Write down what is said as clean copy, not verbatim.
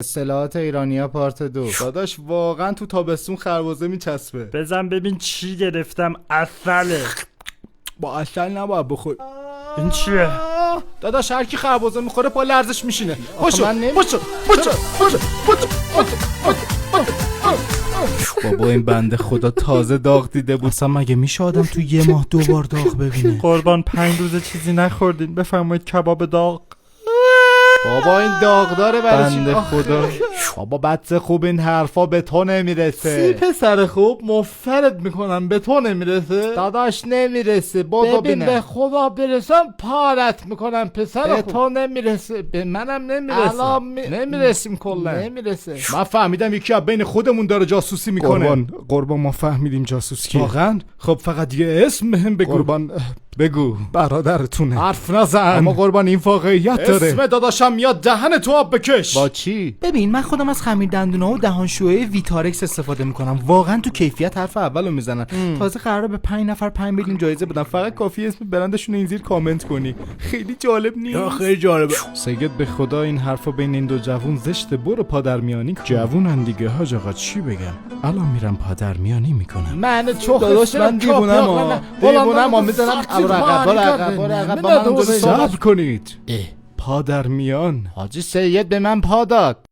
اصطلاحات ایرانی‌ها پارت 2. داداش واقعا تو تابستون خربزه میچسبه. بزن ببین چی گرفتم. عسله. با عسل نباید بخور. این چیه؟ داداش هر کی خربزه میخوره پا لرزش میشینه. باشو بابا این بنده خدا تازه داغ دیده بود. اصلا مگه میشه آدم تو یه ماه 2 بار داغ ببینه؟ قربان 5 روز چیزی نخوردین، بفرمایید کباب داغ. بابا این داغداره برای چی؟ بنده خدا. بابا بچه خوب این حرفا به تو نمیرسه. پسر خوب مفرد میکنم به تو نمیرسه. داداش نمیرسه. بابا ببین به خدا برسم پارت میکنم پسر به خوب. تو نمیرسه، به منم نمیرسه. الان نمیرسیم کلا. نمیرسه. من فهمیدم یکی از بین خودمون داره جاسوسی میکنه. قربان ما فهمیدیم جاسوس کیه. واقعا؟ خب فقط یه اسم بهم بگو. قربان بگو. برادرتونه. حرف نزن. اما قربان این واقعیت داره. اسم داداشم میاد دهن تو آب بکش. با چی؟ ببین من خودم از خمیر دندونا و دهانشویی ویتارکس استفاده میکنم. واقعا تو کیفیت حرف اولو میزنن. تازه قراره به 5 نفر 5 میلیون جایزه بدن. فقط کافیه اسم برندشون این زیر کامنت کنی. خیلی جالب نیست؟ خیلی جالبه. سید به خدا این حرفو بین این دو جوون زشته. برو پادرمیانی. جوونن دیگه حاج آقا چی بگم؟ الان میرم پادرمیانی میکنم. من چخ داداش من دیوونم میزنم عقب با من صبر کنید. پادرمیان. حاجی سید به من پا داد.